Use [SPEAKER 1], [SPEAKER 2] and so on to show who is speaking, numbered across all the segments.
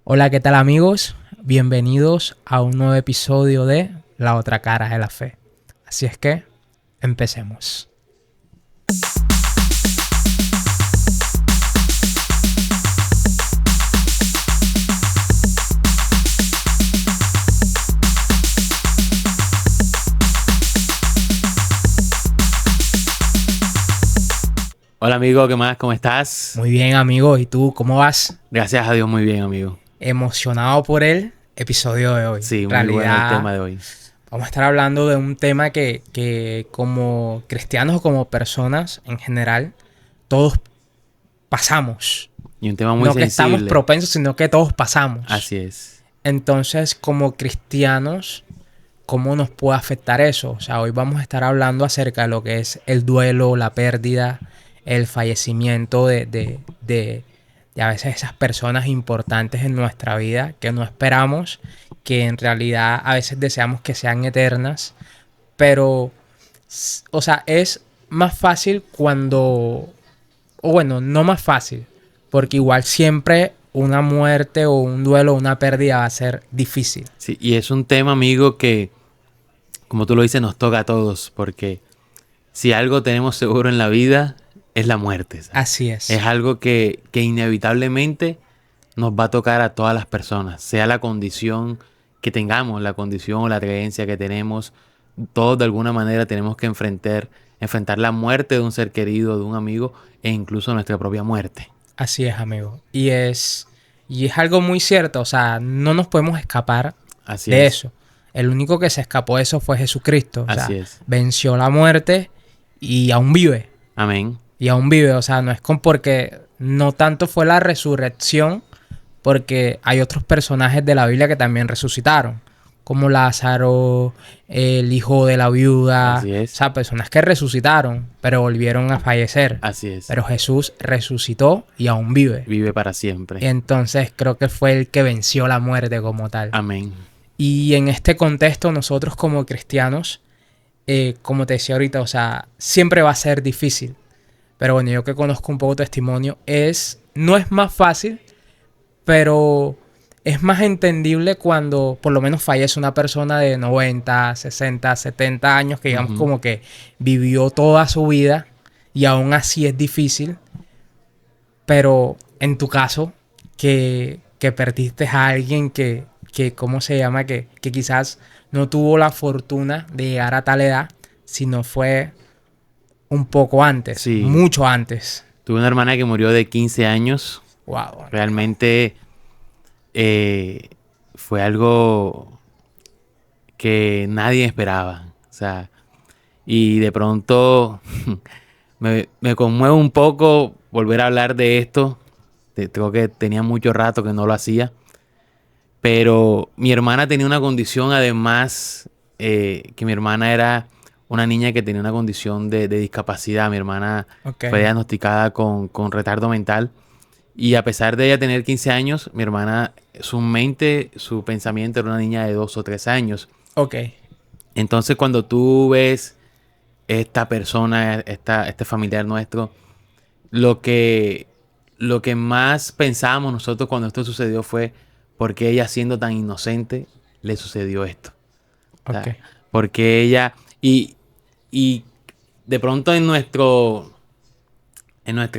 [SPEAKER 1] Hola, ¿qué tal amigos? Bienvenidos a un nuevo episodio de La otra cara de la fe. Así es que, empecemos.
[SPEAKER 2] Hola amigo, ¿qué más? ¿Cómo estás?
[SPEAKER 1] Muy bien amigos, ¿y tú cómo vas?
[SPEAKER 2] Gracias a Dios, muy bien amigo.
[SPEAKER 1] Emocionado por el episodio de hoy.
[SPEAKER 2] Sí,
[SPEAKER 1] En
[SPEAKER 2] muy bueno el
[SPEAKER 1] realidad,
[SPEAKER 2] tema de hoy.
[SPEAKER 1] vamos a estar hablando de un tema que como cristianos o como personas en general, todos pasamos.
[SPEAKER 2] Y un tema muy
[SPEAKER 1] No que estamos
[SPEAKER 2] sensible.
[SPEAKER 1] propensos, sino que todos pasamos.
[SPEAKER 2] Así es.
[SPEAKER 1] Entonces, como cristianos, ¿cómo nos puede afectar eso? O sea, hoy vamos a estar hablando acerca de lo que es el duelo, la pérdida, el fallecimiento de a veces esas personas importantes en nuestra vida que no esperamos, que en realidad a veces deseamos que sean eternas, pero, o sea, es más fácil cuando, o bueno, no más fácil, porque igual siempre una muerte o un duelo o una pérdida va a ser difícil.
[SPEAKER 2] Sí, y es un tema amigo que, como tú lo dices, nos toca a todos. Porque si algo tenemos seguro en la vida, es la muerte, ¿sabes?
[SPEAKER 1] Así
[SPEAKER 2] Es
[SPEAKER 1] es.
[SPEAKER 2] algo que inevitablemente nos va a tocar a todas las personas. Sea la condición que tengamos, la condición o la creencia que tenemos. Todos de alguna manera tenemos que enfrentar la muerte de un ser querido, de un amigo e incluso nuestra propia muerte.
[SPEAKER 1] Así es, amigo. Y es algo muy cierto, o sea, no nos podemos escapar
[SPEAKER 2] Así
[SPEAKER 1] de
[SPEAKER 2] es,
[SPEAKER 1] eso. El único que se escapó de eso fue Jesucristo, o
[SPEAKER 2] así
[SPEAKER 1] sea,
[SPEAKER 2] es.
[SPEAKER 1] venció la muerte y aún vive.
[SPEAKER 2] Amén.
[SPEAKER 1] Y aún vive, o sea, no es con porque no tanto fue la resurrección, porque hay otros personajes de la Biblia que también resucitaron, como Lázaro, el hijo de la viuda,
[SPEAKER 2] Así
[SPEAKER 1] o
[SPEAKER 2] es,
[SPEAKER 1] sea, personas que resucitaron, pero volvieron a fallecer.
[SPEAKER 2] así es.
[SPEAKER 1] Pero Jesús resucitó y aún vive.
[SPEAKER 2] Vive para siempre.
[SPEAKER 1] Entonces creo que fue el que venció la muerte como tal.
[SPEAKER 2] Amén.
[SPEAKER 1] Y en este contexto nosotros como cristianos, como te decía ahorita, o sea, siempre va a ser difícil. Pero bueno, yo que conozco un poco tu testimonio, no es más fácil, pero es más entendible cuando por lo menos fallece una persona de 90, 60, 70 años que digamos
[SPEAKER 2] Ujú.
[SPEAKER 1] como que vivió toda su vida y aún así es difícil. Pero en tu caso, que perdiste a alguien que ¿cómo se llama? Que quizás no tuvo la fortuna de llegar a tal edad, sino fue un poco antes,
[SPEAKER 2] Sí,
[SPEAKER 1] mucho antes.
[SPEAKER 2] tuve una hermana que murió de 15 años.
[SPEAKER 1] Wow.
[SPEAKER 2] Realmente eh, fue algo que nadie esperaba. O sea, y de pronto me conmueve un poco volver a hablar de esto. Creo que tenía mucho rato que no lo hacía. Pero mi hermana tenía una condición, además, que mi hermana era una niña que tenía una condición de discapacidad. Mi hermana
[SPEAKER 1] Ok.
[SPEAKER 2] fue diagnosticada con retardo mental. Y a pesar de ella tener 15 años, mi hermana, su mente, su pensamiento era una niña de 2 o 3 años.
[SPEAKER 1] Ok.
[SPEAKER 2] Entonces, cuando tú ves esta persona, este familiar nuestro, lo que, lo que más pensábamos nosotros cuando esto sucedió fue por qué ella siendo tan inocente le sucedió esto. O
[SPEAKER 1] Ok.
[SPEAKER 2] sea, porque ella y de pronto en nuestra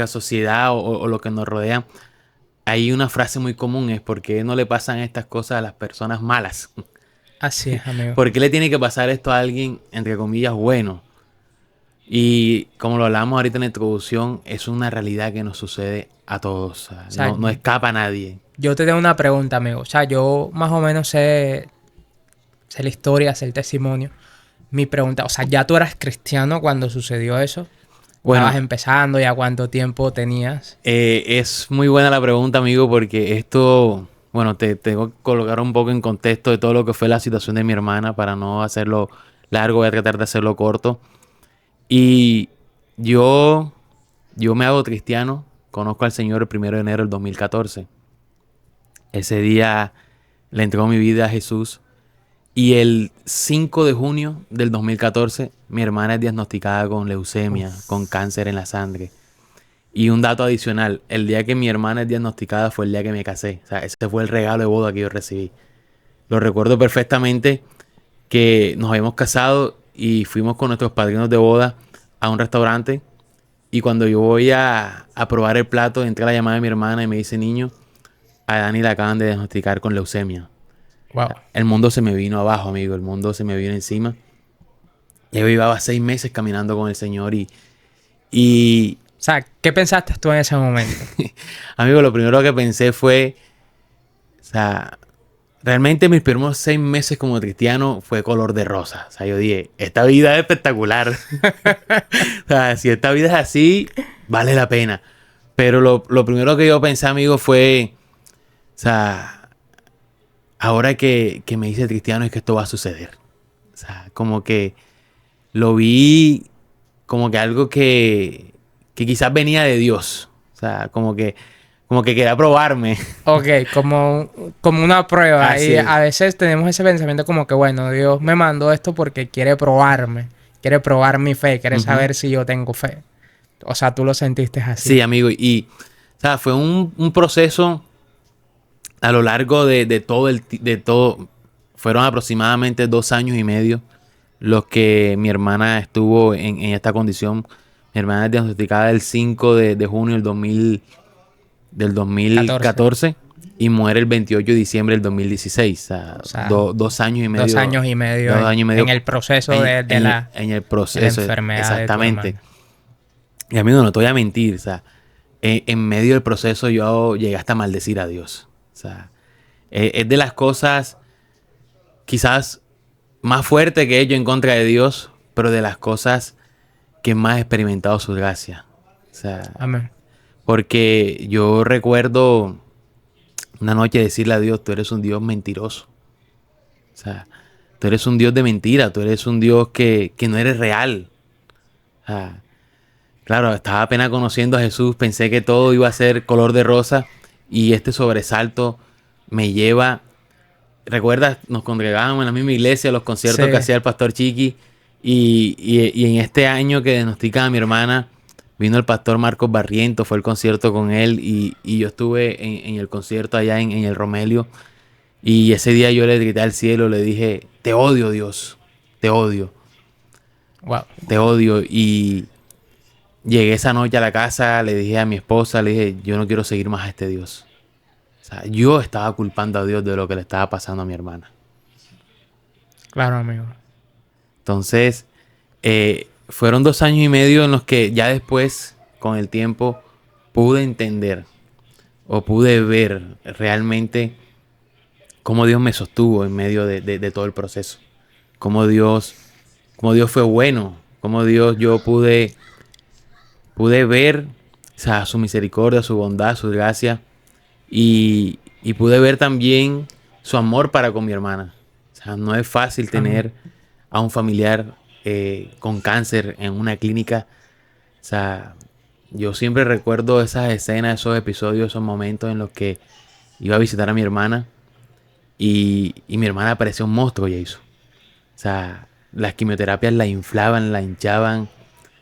[SPEAKER 2] sociedad o lo que nos rodea hay una frase muy común, es ¿por qué no le pasan estas cosas a las personas malas?
[SPEAKER 1] Así es, amigo.
[SPEAKER 2] ¿Por qué le tiene que pasar esto a alguien, entre comillas, bueno? Y como lo hablamos ahorita en la introducción, es una realidad que nos sucede a todos. O sea,
[SPEAKER 1] O sea,
[SPEAKER 2] no escapa a nadie.
[SPEAKER 1] yo te tengo una pregunta, amigo. O sea, yo más o menos sé la historia, sé el testimonio. Mi pregunta, o sea, ¿ya tú eras cristiano cuando sucedió eso? ¿Estabas
[SPEAKER 2] Bueno,
[SPEAKER 1] empezando? ¿Ya cuánto tiempo tenías?
[SPEAKER 2] es muy buena la pregunta, amigo, porque esto, bueno, te tengo que colocar un poco en contexto de todo lo que fue la situación de mi hermana para no hacerlo largo, voy a tratar de hacerlo corto. Y yo, yo me hago cristiano, conozco al Señor el 1 de enero del 2014. Ese día le entregó mi vida a Jesús. Y el 5 de junio del 2014, mi hermana es diagnosticada con leucemia, con
[SPEAKER 1] Uf.
[SPEAKER 2] cáncer en la sangre. Y un dato adicional, el día que mi hermana es diagnosticada fue el día que me casé. O sea, ese fue el regalo de boda que yo recibí. Lo recuerdo perfectamente que nos habíamos casado y fuimos con nuestros padrinos de boda a un restaurante. Y cuando yo voy a probar el plato, entra la llamada de mi hermana y me dice, niño, a Dani le acaban de diagnosticar con leucemia.
[SPEAKER 1] Wow.
[SPEAKER 2] El mundo se me vino abajo, amigo. El mundo se me vino encima. Yo llevaba 6 meses caminando con el Señor y
[SPEAKER 1] O sea, ¿qué pensaste tú en ese momento?
[SPEAKER 2] amigo, lo primero que pensé fue, o sea, realmente mis primeros 6 meses como cristiano fue color de rosa. O sea, yo dije, esta vida es espectacular. O sea, si esta vida es así, vale la pena. Pero lo primero que yo pensé, amigo, fue, o sea, ahora que me hice cristiano es que esto va a suceder. O sea, como que lo vi como que algo que quizás venía de Dios. O sea, como que quería probarme.
[SPEAKER 1] Ok, como una prueba.
[SPEAKER 2] Así
[SPEAKER 1] Y
[SPEAKER 2] es.
[SPEAKER 1] a veces tenemos ese pensamiento como que, bueno, Dios me mandó esto porque quiere probarme. Quiere probar mi fe. Quiere
[SPEAKER 2] Ujú.
[SPEAKER 1] saber si yo tengo fe. O sea, tú lo sentiste así.
[SPEAKER 2] Sí, amigo. Y, o sea, fue un proceso a lo largo de todo. Fueron aproximadamente 2 años y medio los que mi hermana estuvo en esta condición. Mi hermana es diagnosticada el 5 de junio del
[SPEAKER 1] 14.
[SPEAKER 2] 2014 y muere el 28 de diciembre del 2016. O sea,
[SPEAKER 1] O sea,
[SPEAKER 2] 2 años y medio.
[SPEAKER 1] 2 años y medio
[SPEAKER 2] 2 años y medio
[SPEAKER 1] en el proceso de la
[SPEAKER 2] en el
[SPEAKER 1] de la
[SPEAKER 2] proceso,
[SPEAKER 1] enfermedad de tu
[SPEAKER 2] exactamente.
[SPEAKER 1] hermano.
[SPEAKER 2] Y amigo, no te voy a mentir, o sea, en medio del proceso yo llegué hasta a maldecir a Dios. O sea, es de las cosas quizás más fuerte que he hecho en contra de Dios, pero de las cosas que más he experimentado su gracia. O sea,
[SPEAKER 1] Amén.
[SPEAKER 2] porque yo recuerdo una noche decirle a Dios, tú eres un Dios mentiroso. O sea, tú eres un Dios de mentira, tú eres un Dios que no eres real. O sea, claro, estaba apenas conociendo a Jesús, pensé que todo iba a ser color de rosa y este sobresalto me lleva. ¿Recuerdas? Nos congregábamos en la misma iglesia, los conciertos que
[SPEAKER 1] Sí.
[SPEAKER 2] hacía el pastor Chiqui y en este año que diagnosticaba a mi hermana, vino el pastor Marcos Barriento, fue el concierto con él y yo estuve en el concierto allá en el Romelio y ese día yo le grité al cielo, le dije, te odio Dios, te odio,
[SPEAKER 1] Wow.
[SPEAKER 2] te odio y llegué esa noche a la casa, le dije a mi esposa, le dije, yo no quiero seguir más a este Dios. O sea, yo estaba culpando a Dios de lo que le estaba pasando a mi hermana.
[SPEAKER 1] Claro, amigo.
[SPEAKER 2] Entonces, fueron 2 años y medio en los que ya después, con el tiempo, pude entender o pude ver realmente cómo Dios me sostuvo en medio de todo el proceso. Cómo Dios fue bueno. Cómo Dios yo pude ver, o sea, su misericordia, su bondad, su gracia. Y pude ver también su amor para con mi hermana. O sea, no es fácil tener a un familiar con cáncer en una clínica. O sea, yo siempre recuerdo esas escenas, esos episodios, esos momentos en los que iba a visitar a mi hermana y mi hermana parecía un monstruo, Jason. O sea, las quimioterapias la inflaban, la hinchaban.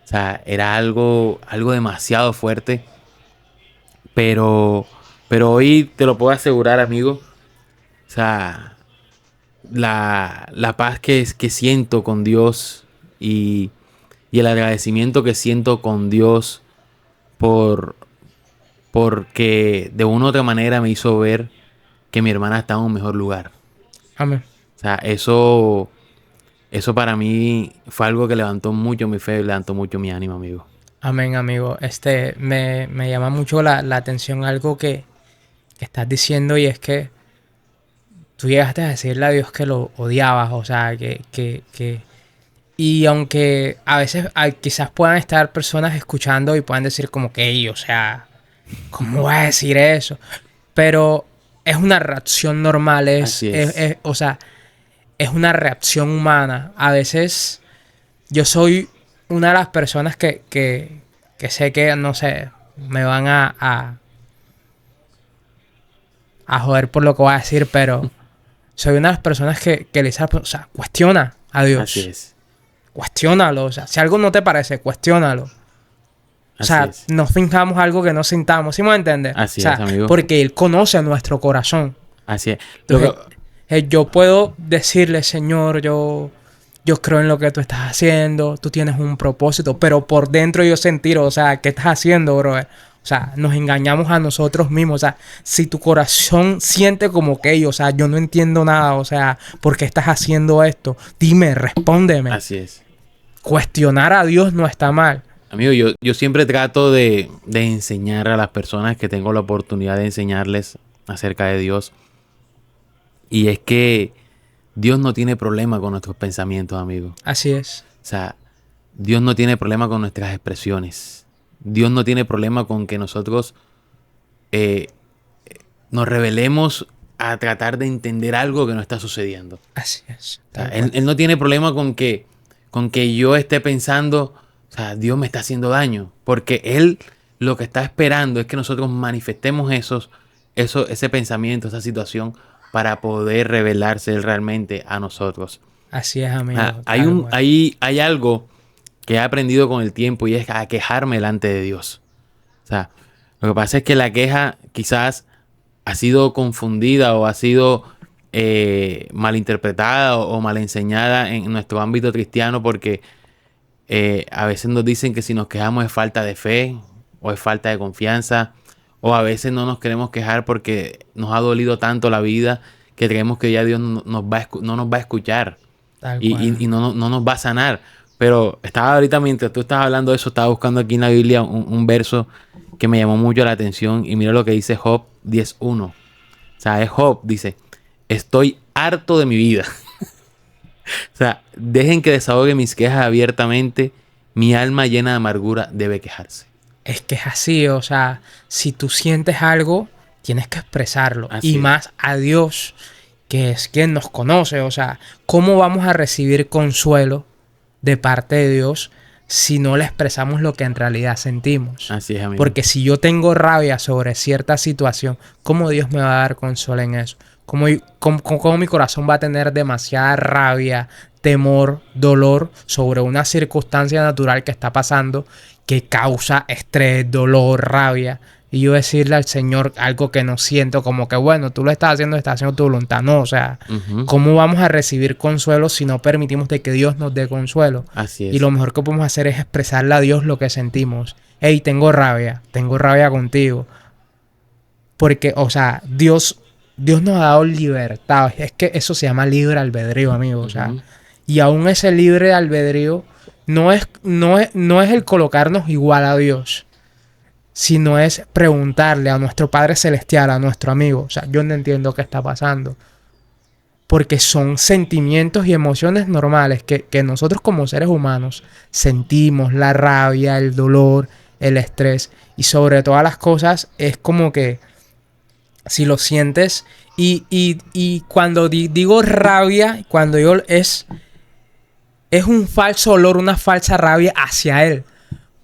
[SPEAKER 2] O sea, era algo demasiado fuerte. Pero hoy te lo puedo asegurar, amigo. O sea, la paz que siento con Dios y el agradecimiento que siento con Dios porque de una u otra manera me hizo ver que mi hermana está en un mejor lugar.
[SPEAKER 1] Amén.
[SPEAKER 2] O sea, eso para mí fue algo que levantó mucho mi fe, levantó mucho mi ánimo, amigo.
[SPEAKER 1] Amén, amigo. Me llama mucho la atención algo que estás diciendo y es que tú llegaste a decirle a Dios que lo odiabas, o sea, Y aunque a veces quizás puedan estar personas escuchando y puedan decir como que, "Ey, o sea, ¿cómo va a decir eso?" Pero es una reacción normal,
[SPEAKER 2] Así es.
[SPEAKER 1] o sea, es una reacción humana. A veces yo soy una de las personas que sé que, no sé, me van a joder por lo que voy a decir, pero soy una de las personas que le dice, o sea, cuestiona a
[SPEAKER 2] Así
[SPEAKER 1] Dios.
[SPEAKER 2] es.
[SPEAKER 1] Cuestiónalo. O sea, si algo no te parece, cuestiónalo. O sea,
[SPEAKER 2] Así es.
[SPEAKER 1] no fingamos algo que no sintamos. ¿Sí me entiendes?
[SPEAKER 2] Así
[SPEAKER 1] O sea,
[SPEAKER 2] es, amigo.
[SPEAKER 1] porque Él conoce nuestro corazón.
[SPEAKER 2] Así es. Lo
[SPEAKER 1] Entonces, yo puedo decirle, Señor, yo creo en lo que tú estás haciendo, tú tienes un propósito, pero por dentro yo sentir, o sea, ¿qué estás haciendo, brother? O sea, nos engañamos a nosotros mismos. O sea, si tu corazón siente como que, o sea, yo no entiendo nada, o sea, ¿por qué estás haciendo esto? Dime, respóndeme.
[SPEAKER 2] Así es.
[SPEAKER 1] Cuestionar a Dios no está mal.
[SPEAKER 2] Amigo, yo siempre trato de enseñar a las personas que tengo la oportunidad de enseñarles acerca de Dios. Y es que Dios no tiene problema con nuestros pensamientos, amigo.
[SPEAKER 1] Así es.
[SPEAKER 2] O sea, Dios no tiene problema con nuestras expresiones. Dios no tiene problema con que nosotros eh, nos revelemos a tratar de entender algo que no está sucediendo.
[SPEAKER 1] Así es.
[SPEAKER 2] O sea,
[SPEAKER 1] Tal cual.
[SPEAKER 2] él no tiene problema con que yo esté pensando, o sea, Dios me está haciendo daño. Porque Él lo que está esperando es que nosotros manifestemos ese pensamiento, esa situación, para poder revelarse Él realmente a nosotros.
[SPEAKER 1] Así es, amigo.
[SPEAKER 2] Hay,
[SPEAKER 1] Tal cual.
[SPEAKER 2] hay algo que he aprendido con el tiempo y es a quejarme delante de Dios. O sea, lo que pasa es que la queja quizás ha sido confundida o ha sido malinterpretada o mal enseñada en nuestro ámbito cristiano porque a veces nos dicen que si nos quejamos es falta de fe o es falta de confianza o a veces no nos queremos quejar porque nos ha dolido tanto la vida que creemos que ya Dios no nos va a escuchar
[SPEAKER 1] Tal
[SPEAKER 2] y,
[SPEAKER 1] cual.
[SPEAKER 2] y no nos va a sanar. Pero estaba ahorita, mientras tú estabas hablando de eso, estaba buscando aquí en la Biblia un verso que me llamó mucho la atención. Y mira lo que dice Job 10:1. O sea, es Job, dice, estoy harto de mi vida. O sea, dejen que desahogue mis quejas abiertamente. Mi alma llena de amargura debe quejarse.
[SPEAKER 1] Es que es así, o sea, si tú sientes algo, tienes que expresarlo.
[SPEAKER 2] Así
[SPEAKER 1] Y
[SPEAKER 2] es.
[SPEAKER 1] más a Dios, que es quien nos conoce. O sea, ¿cómo vamos a recibir consuelo de parte de Dios si no le expresamos lo que en realidad sentimos?
[SPEAKER 2] Así es, amigo.
[SPEAKER 1] Porque si yo tengo rabia sobre cierta situación, ¿cómo Dios me va a dar consuelo en eso? ¿Cómo mi corazón va a tener demasiada rabia, temor, dolor sobre una circunstancia natural que está pasando que causa estrés, dolor, rabia? Y yo decirle al Señor algo que no siento, como que bueno, tú lo estás haciendo tu voluntad. No, o sea,
[SPEAKER 2] Ujú.
[SPEAKER 1] ¿cómo vamos a recibir consuelo si no permitimos de que Dios nos dé consuelo?
[SPEAKER 2] Así es.
[SPEAKER 1] Y lo mejor que podemos hacer es expresarle a Dios lo que sentimos. Hey, tengo rabia contigo. Porque, o sea, Dios nos ha dado libertad. Es que eso se llama libre albedrío, amigo. O sea,
[SPEAKER 2] Ujú.
[SPEAKER 1] y aún ese libre albedrío no es el colocarnos igual a Dios, sino es preguntarle a nuestro Padre Celestial, a nuestro amigo. O sea, yo no entiendo qué está pasando. Porque son sentimientos y emociones normales que nosotros como seres humanos sentimos, la rabia, el dolor, el estrés. Y sobre todas las cosas es como que si lo sientes y cuando digo rabia, cuando yo es un falso olor, una falsa rabia hacia Él.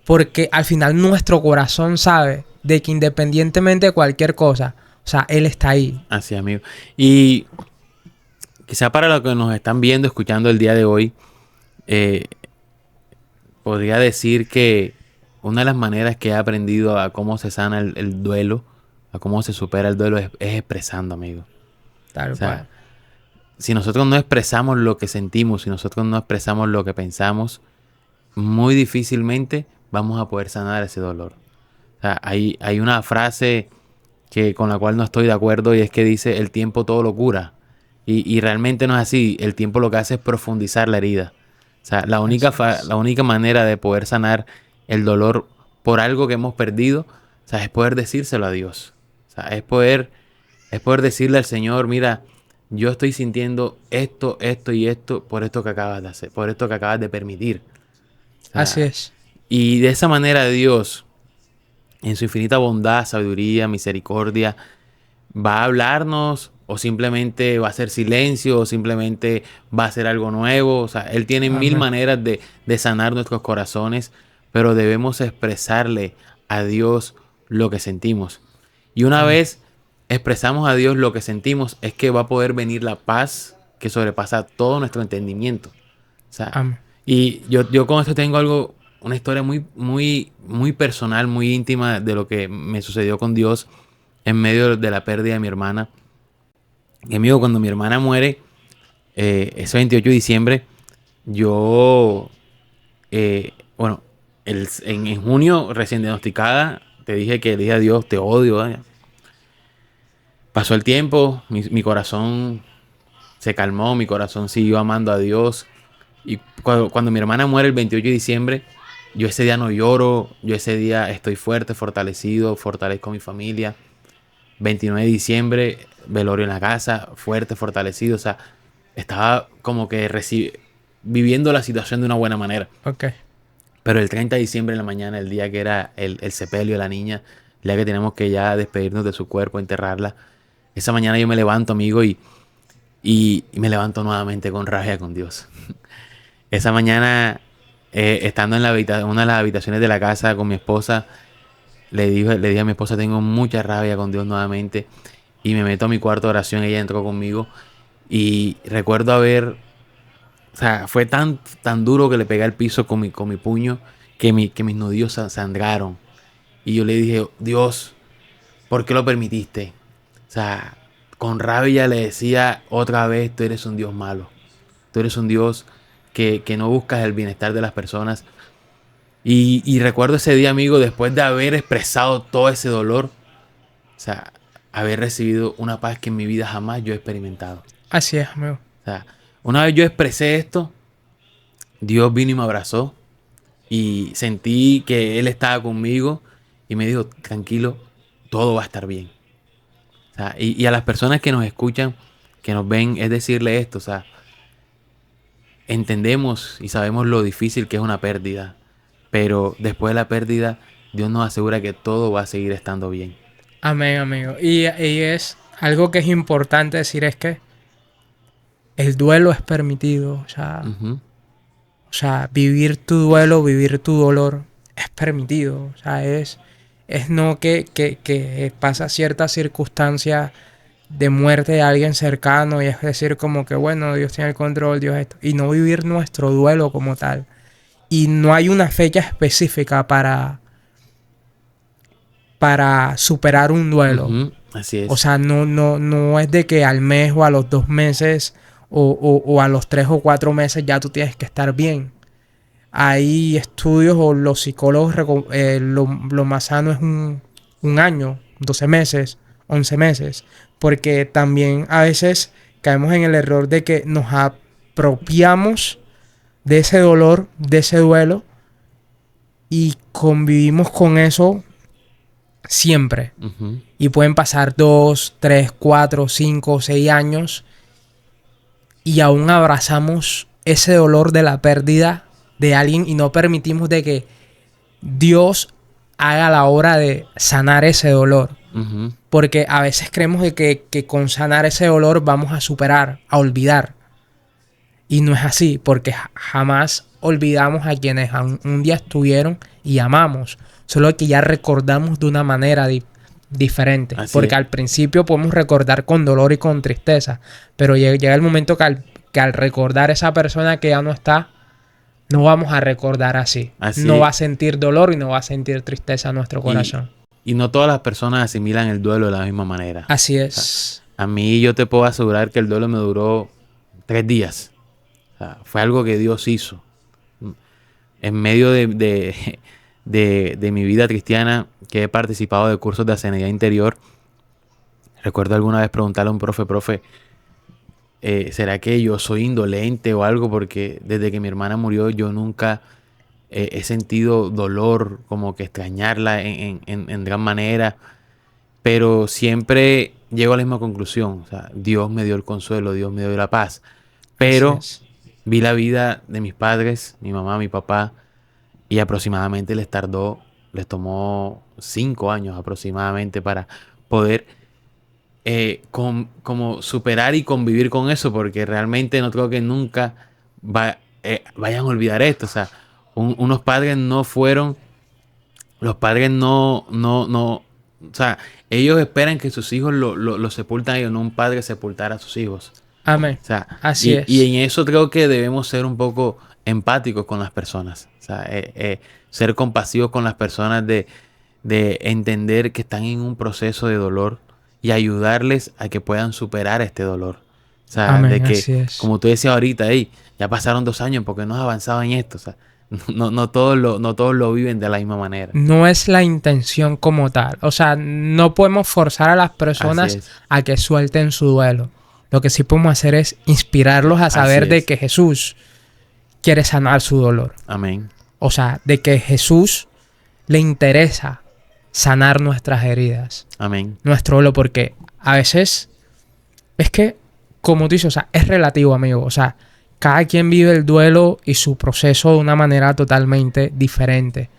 [SPEAKER 1] Porque al final nuestro corazón sabe de que independientemente de cualquier cosa, o sea, Él está ahí.
[SPEAKER 2] Así es, amigo. Y quizá para los que nos están viendo, escuchando el día de hoy, eh, podría decir que una de las maneras que he aprendido a cómo se sana el duelo, a cómo se supera el duelo, es expresando, amigo.
[SPEAKER 1] Tal
[SPEAKER 2] O sea,
[SPEAKER 1] cual.
[SPEAKER 2] si nosotros no expresamos lo que sentimos, si nosotros no expresamos lo que pensamos, muy difícilmente vamos a poder sanar ese dolor. O sea, hay una frase con la cual no estoy de acuerdo y es que dice, el tiempo todo lo cura. Y realmente no es así. El tiempo lo que hace es profundizar la herida. O sea, la única manera de poder sanar el dolor por algo que hemos perdido, o sea, es poder decírselo a Dios. O sea, es poder decirle al Señor, mira, yo estoy sintiendo esto, esto y esto por esto que acabas de hacer, por esto que acabas de permitir. O sea,
[SPEAKER 1] Así es.
[SPEAKER 2] y de esa manera Dios, en su infinita bondad, sabiduría, misericordia, va a hablarnos o simplemente va a hacer silencio o simplemente va a hacer algo nuevo. O sea, Él tiene mil
[SPEAKER 1] Amén.
[SPEAKER 2] maneras de sanar nuestros corazones, pero debemos expresarle a Dios lo que sentimos. Y una
[SPEAKER 1] Amén.
[SPEAKER 2] vez expresamos a Dios lo que sentimos, es que va a poder venir la paz que sobrepasa todo nuestro entendimiento. O sea,
[SPEAKER 1] Amén.
[SPEAKER 2] y yo con esto tengo algo una historia muy personal, muy íntima de lo que me sucedió con Dios en medio de la pérdida de mi hermana. Y amigo, cuando mi hermana muere, ese 28 de diciembre, yo, bueno, en junio, recién diagnosticada, te dije que le dije a Dios, te odio. Pasó el tiempo, mi corazón se calmó, mi corazón siguió amando a Dios. Y cuando mi hermana muere el 28 de diciembre, yo ese día no lloro, yo ese día estoy fuerte, fortalecido, fortalezco a mi familia. 29 de diciembre, velorio en la casa, fuerte, fortalecido. O sea, estaba como que viviendo la situación de una buena manera.
[SPEAKER 1] Ok.
[SPEAKER 2] Pero el 30 de diciembre en la mañana, el día que era el sepelio de la niña, el día que tenemos que ya despedirnos de su cuerpo, enterrarla, esa mañana yo me levanto, amigo, y me levanto nuevamente con rabia con Dios. Esa mañana, estando en una de las habitaciones de la casa con mi esposa, le dije a mi esposa, tengo mucha rabia con Dios nuevamente. Y me meto a mi cuarto de oración, ella entró conmigo. Y recuerdo o sea, fue tan duro que le pegué al piso con mi puño que mis nudillos sangraron. Y yo le dije, Dios, ¿por qué lo permitiste? O sea, con rabia le decía otra vez, tú eres un Dios malo. Tú eres un Dios que no buscas el bienestar de las personas. Y recuerdo ese día, amigo, después de haber expresado todo ese dolor, o sea, haber recibido una paz que en mi vida jamás yo he experimentado.
[SPEAKER 1] Así es, amigo.
[SPEAKER 2] O sea, una vez yo expresé esto, Dios vino y me abrazó y sentí que Él estaba conmigo y me dijo, tranquilo, todo va a estar bien. O sea, y a las personas que nos escuchan, que nos ven, es decirle esto, o sea, entendemos y sabemos lo difícil que es una pérdida, pero después de la pérdida, Dios nos asegura que todo va a seguir estando bien.
[SPEAKER 1] Amén, amigo. Y es algo que es importante decir es que el duelo es permitido.
[SPEAKER 2] Ujú.
[SPEAKER 1] O sea, vivir tu duelo, vivir tu dolor es permitido. O sea, es no que pasa cierta circunstancia de muerte de alguien cercano y es decir como que bueno, Dios tiene el control, Dios esto. Y no vivir nuestro duelo como tal. Y no hay una fecha específica para superar un duelo.
[SPEAKER 2] Ujú, así
[SPEAKER 1] O
[SPEAKER 2] es.
[SPEAKER 1] sea, no es de que al mes o a los 2 meses o a los 3 o 4 meses ya tú tienes que estar bien. Hay estudios o los psicólogos, lo más sano es un año, 12 meses, 11 meses. Porque también a veces caemos en el error de que nos apropiamos de ese dolor, de ese duelo y convivimos con eso siempre.
[SPEAKER 2] Ujú.
[SPEAKER 1] Y pueden pasar 2, 3, 4, 5, 6 años y aún abrazamos ese dolor de la pérdida de alguien y no permitimos de que Dios haga la obra de sanar ese dolor.
[SPEAKER 2] Ujú.
[SPEAKER 1] Porque a veces creemos de que con sanar ese dolor vamos a superar, a olvidar. Y no es así, porque jamás olvidamos a quienes un día estuvieron y amamos. Solo que ya recordamos de una manera diferente.
[SPEAKER 2] Así
[SPEAKER 1] Porque
[SPEAKER 2] es.
[SPEAKER 1] al principio podemos recordar con dolor y con tristeza. Pero llega el momento que al recordar esa persona que ya no está, no vamos a recordar así.
[SPEAKER 2] Así
[SPEAKER 1] No
[SPEAKER 2] es.
[SPEAKER 1] va a sentir dolor y no va a sentir tristeza en nuestro corazón.
[SPEAKER 2] Y no todas las personas asimilan el duelo de la misma manera.
[SPEAKER 1] Así
[SPEAKER 2] O sea,
[SPEAKER 1] es.
[SPEAKER 2] a mí yo te puedo asegurar que el duelo me duró 3 días. O sea, fue algo que Dios hizo. En medio de mi vida cristiana, que he participado de cursos de sanidad interior, recuerdo alguna vez preguntarle a un profe, ¿será que yo soy indolente o algo? Porque desde que mi hermana murió yo nunca he sentido dolor, como que extrañarla en gran manera, pero siempre llego a la misma conclusión. O sea, Dios me dio el consuelo, Dios me dio la paz, pero
[SPEAKER 1] Así es.
[SPEAKER 2] vi la vida de mis padres, mi mamá, mi papá, y aproximadamente les tomó 5 años aproximadamente para poder como superar y convivir con eso, porque realmente no creo que nunca vayan a olvidar esto. O sea, unos padres no fueron, los padres o sea, ellos esperan que sus hijos lo sepultan a ellos, no un padre sepultar a sus hijos.
[SPEAKER 1] Amén.
[SPEAKER 2] O sea,
[SPEAKER 1] Así
[SPEAKER 2] y
[SPEAKER 1] es.
[SPEAKER 2] en eso creo que debemos ser un poco empáticos con las personas. O sea, ser compasivos con las personas de entender que están en un proceso de dolor y ayudarles a que puedan superar este dolor. O sea, de
[SPEAKER 1] Amén,
[SPEAKER 2] que,
[SPEAKER 1] así es.
[SPEAKER 2] como tú decías ahorita, "Ey, ya pasaron 2 años, porque no has avanzado en esto?" O sea, no todos lo viven de la misma manera.
[SPEAKER 1] No es la intención como tal. O sea, no podemos forzar a las
[SPEAKER 2] Así
[SPEAKER 1] personas
[SPEAKER 2] es.
[SPEAKER 1] a que suelten su duelo. Lo que sí podemos hacer es inspirarlos a
[SPEAKER 2] Así
[SPEAKER 1] saber de
[SPEAKER 2] es.
[SPEAKER 1] que Jesús quiere sanar su dolor.
[SPEAKER 2] Amén.
[SPEAKER 1] O sea, de que Jesús le interesa sanar nuestras heridas,
[SPEAKER 2] Amén.
[SPEAKER 1] nuestro dolor, porque a veces es que, como tú dices, o sea, es relativo, amigo. O sea, cada quien vive el duelo y su proceso de una manera totalmente diferente.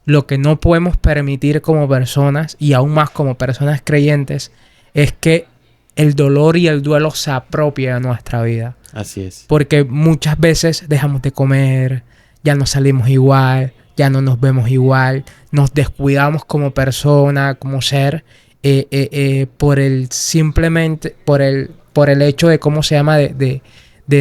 [SPEAKER 1] Lo que no podemos permitir como personas, y aún más como personas creyentes, es que el dolor y el duelo se apropie de nuestra vida.
[SPEAKER 2] Así es.
[SPEAKER 1] Porque muchas veces dejamos de comer, ya no salimos igual, ya no nos vemos igual, nos descuidamos como persona, como ser, por el simplemente, por el hecho de cómo se llama, de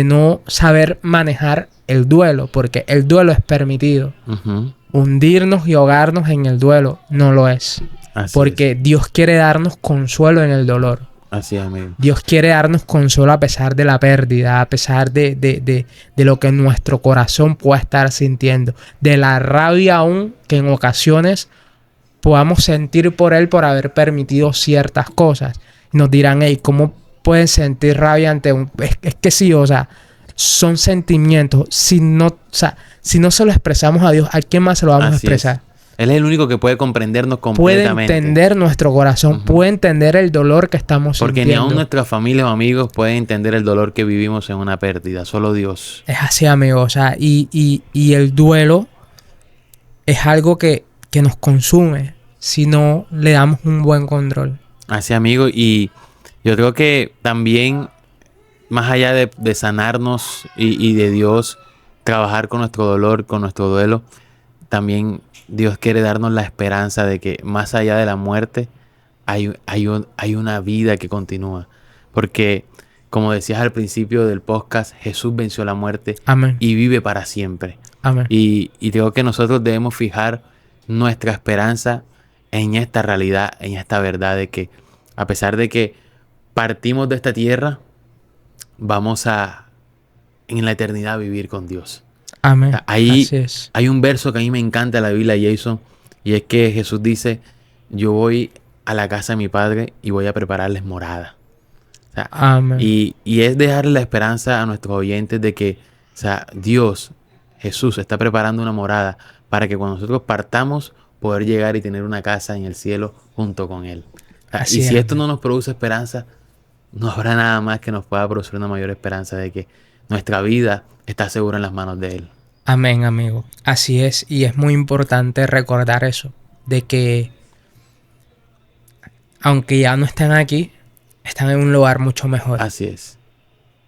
[SPEAKER 1] no saber manejar el duelo, porque el duelo es permitido.
[SPEAKER 2] Ujú.
[SPEAKER 1] Hundirnos y ahogarnos en el duelo no lo es.
[SPEAKER 2] Así
[SPEAKER 1] Porque Dios quiere darnos consuelo en el dolor.
[SPEAKER 2] Así es, amigo.
[SPEAKER 1] Dios quiere darnos consuelo a pesar de la pérdida, a pesar de lo que nuestro corazón pueda estar sintiendo, de la rabia aún que en ocasiones podamos sentir por Él por haber permitido ciertas cosas. Nos dirán, hey, ¿cómo pueden sentir rabia ante un...? Es que sí, o sea, son sentimientos. Si no se lo expresamos a Dios, ¿a quién más se lo vamos a
[SPEAKER 2] Así es.
[SPEAKER 1] expresar?
[SPEAKER 2] Él es el único que puede comprendernos
[SPEAKER 1] Puede
[SPEAKER 2] completamente.
[SPEAKER 1] entender nuestro corazón,
[SPEAKER 2] Ujú.
[SPEAKER 1] puede entender el dolor que estamos
[SPEAKER 2] Porque ni
[SPEAKER 1] sintiendo.
[SPEAKER 2] aun nuestras familias o amigos pueden entender el dolor que vivimos en una pérdida. Solo Dios.
[SPEAKER 1] Es así, amigo. O sea, y el duelo es algo que nos consume si no le damos un buen control.
[SPEAKER 2] Así, amigo. Y yo creo que también, más allá de sanarnos y de Dios trabajar con nuestro dolor, con nuestro duelo, también Dios quiere darnos la esperanza de que más allá de la muerte hay una vida que continúa. Porque, como decías al principio del podcast, Jesús venció la muerte
[SPEAKER 1] Amén.
[SPEAKER 2] y vive para siempre.
[SPEAKER 1] Amén.
[SPEAKER 2] Y creo que nosotros debemos fijar nuestra esperanza en esta realidad, en esta verdad de que a pesar de que partimos de esta tierra, vamos a en la eternidad vivir con Dios.
[SPEAKER 1] Amén.
[SPEAKER 2] Ahí
[SPEAKER 1] Así es.
[SPEAKER 2] hay un verso que a mí me encanta de la Biblia, Jason, y es que Jesús dice, yo voy a la casa de mi Padre y voy a prepararles morada. O sea,
[SPEAKER 1] Amén.
[SPEAKER 2] y es dejarle la esperanza a nuestros oyentes de que, o sea, Dios, Jesús, está preparando una morada para que cuando nosotros partamos, poder llegar y tener una casa en el cielo junto con Él. O sea,
[SPEAKER 1] Así
[SPEAKER 2] y
[SPEAKER 1] es,
[SPEAKER 2] si esto
[SPEAKER 1] amén.
[SPEAKER 2] no nos produce esperanza, no habrá nada más que nos pueda producir una mayor esperanza de que nuestra vida está segura en las manos de Él.
[SPEAKER 1] Amén, amigo. Así es. Y es muy importante recordar eso. De que aunque ya no están aquí, están en un lugar mucho mejor.
[SPEAKER 2] Así es.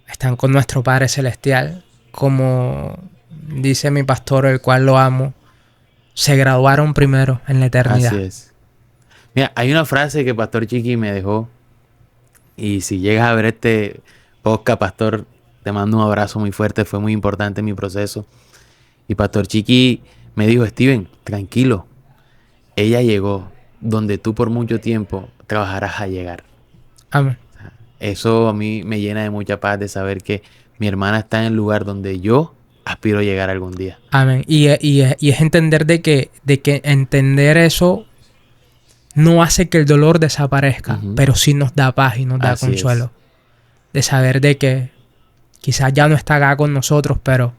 [SPEAKER 1] Están con nuestro Padre Celestial. Como dice mi pastor, el cual lo amo, se graduaron primero en la eternidad.
[SPEAKER 2] Así es. Mira, hay una frase que Pastor Chiqui me dejó. Y si llegas a ver este podcast, Pastor, te mando un abrazo muy fuerte. Fue muy importante en mi proceso. Y Pastor Chiqui me dijo, Steven, tranquilo. Ella llegó donde tú por mucho tiempo trabajarás a llegar.
[SPEAKER 1] Amén.
[SPEAKER 2] Eso a mí me llena de mucha paz de saber que mi hermana está en el lugar donde yo aspiro a llegar algún día.
[SPEAKER 1] Amén. Y es entender de que entender eso no hace que el dolor desaparezca,
[SPEAKER 2] Ujú.
[SPEAKER 1] pero sí nos da paz y nos da
[SPEAKER 2] Así
[SPEAKER 1] consuelo.
[SPEAKER 2] es.
[SPEAKER 1] De saber de que quizás ya no está acá con nosotros, pero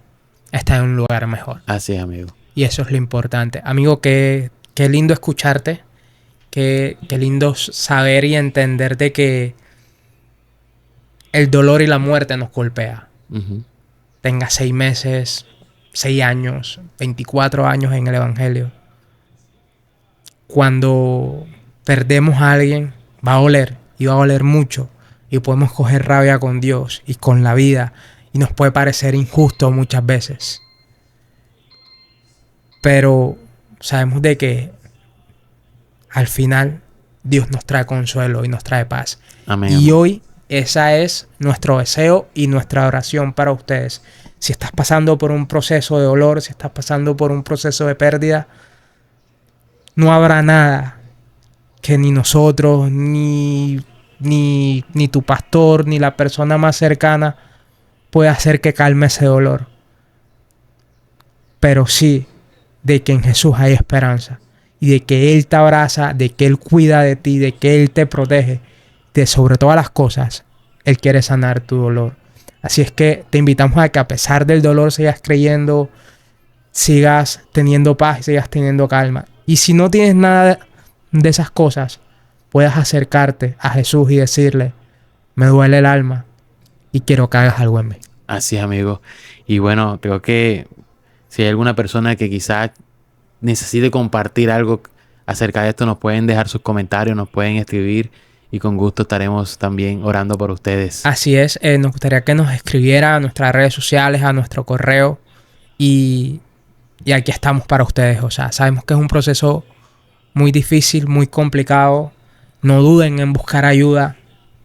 [SPEAKER 1] está en un lugar mejor.
[SPEAKER 2] Así es, amigo.
[SPEAKER 1] Y eso es lo importante. Amigo, qué lindo escucharte. Qué lindo saber y entender de que el dolor y la muerte nos golpea.
[SPEAKER 2] Ujú.
[SPEAKER 1] Tenga 6 meses, 6 años, 24 años en el Evangelio. Cuando perdemos a alguien, va a doler y va a doler mucho. Y podemos coger rabia con Dios y con la vida. Y nos puede parecer injusto muchas veces. Pero sabemos de que al final Dios nos trae consuelo y nos trae paz.
[SPEAKER 2] Amén.
[SPEAKER 1] Y
[SPEAKER 2] amén.
[SPEAKER 1] hoy ese es nuestro deseo y nuestra oración para ustedes. Si estás pasando por un proceso de dolor, si estás pasando por un proceso de pérdida, no habrá nada que ni nosotros, ni tu pastor, ni la persona más cercana pueda hacer que calme ese dolor. Pero sí, de que en Jesús hay esperanza. Y de que Él te abraza, de que Él cuida de ti, de que Él te protege. De sobre todas las cosas, Él quiere sanar tu dolor. Así es que te invitamos a que a pesar del dolor sigas creyendo, sigas teniendo paz y sigas teniendo calma. Y si no tienes nada de esas cosas, puedas acercarte a Jesús y decirle, me duele el alma y quiero que hagas algo en mí.
[SPEAKER 2] Así es, amigo. Y bueno, creo que si hay alguna persona que quizás necesite compartir algo acerca de esto, nos pueden dejar sus comentarios, nos pueden escribir y con gusto estaremos también orando por ustedes.
[SPEAKER 1] Así es, nos gustaría que nos escribiera a nuestras redes sociales, a nuestro correo y aquí estamos para ustedes. O sea, sabemos que es un proceso muy difícil, muy complicado. No duden en buscar ayuda,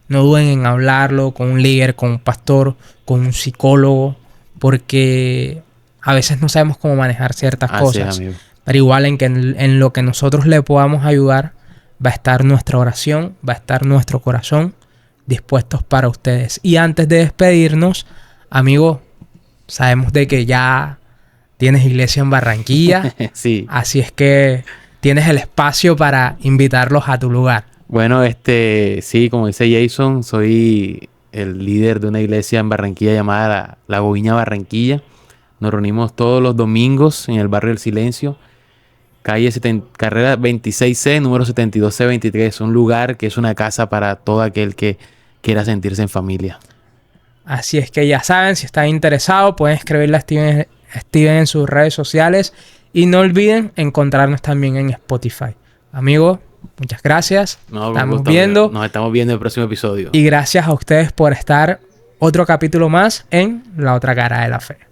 [SPEAKER 1] no duden en hablarlo con un líder, con un pastor, con un psicólogo, porque a veces no sabemos cómo manejar ciertas cosas. Amigo. Pero igual en lo que nosotros le podamos ayudar, va a estar nuestra oración, va a estar nuestro corazón dispuestos para ustedes. Y antes de despedirnos, amigo, sabemos de que ya tienes iglesia en Barranquilla.
[SPEAKER 2] Sí.
[SPEAKER 1] Así es que tienes el espacio para invitarlos a tu lugar.
[SPEAKER 2] Bueno, sí, como dice Jason, soy el líder de una iglesia en Barranquilla llamada La Boviña Barranquilla. Nos reunimos todos los domingos en el barrio del Silencio. Carrera 26C, número 72C23. Un lugar que es una casa para todo aquel que quiera sentirse en familia.
[SPEAKER 1] Así es que ya saben, si están interesados, pueden escribirle a Steven en sus redes sociales. Y no olviden encontrarnos también en Spotify. Amigos, muchas gracias.
[SPEAKER 2] Nos estamos viendo en el próximo episodio.
[SPEAKER 1] Y gracias a ustedes por estar otro capítulo más en La Otra Cara de la Fe.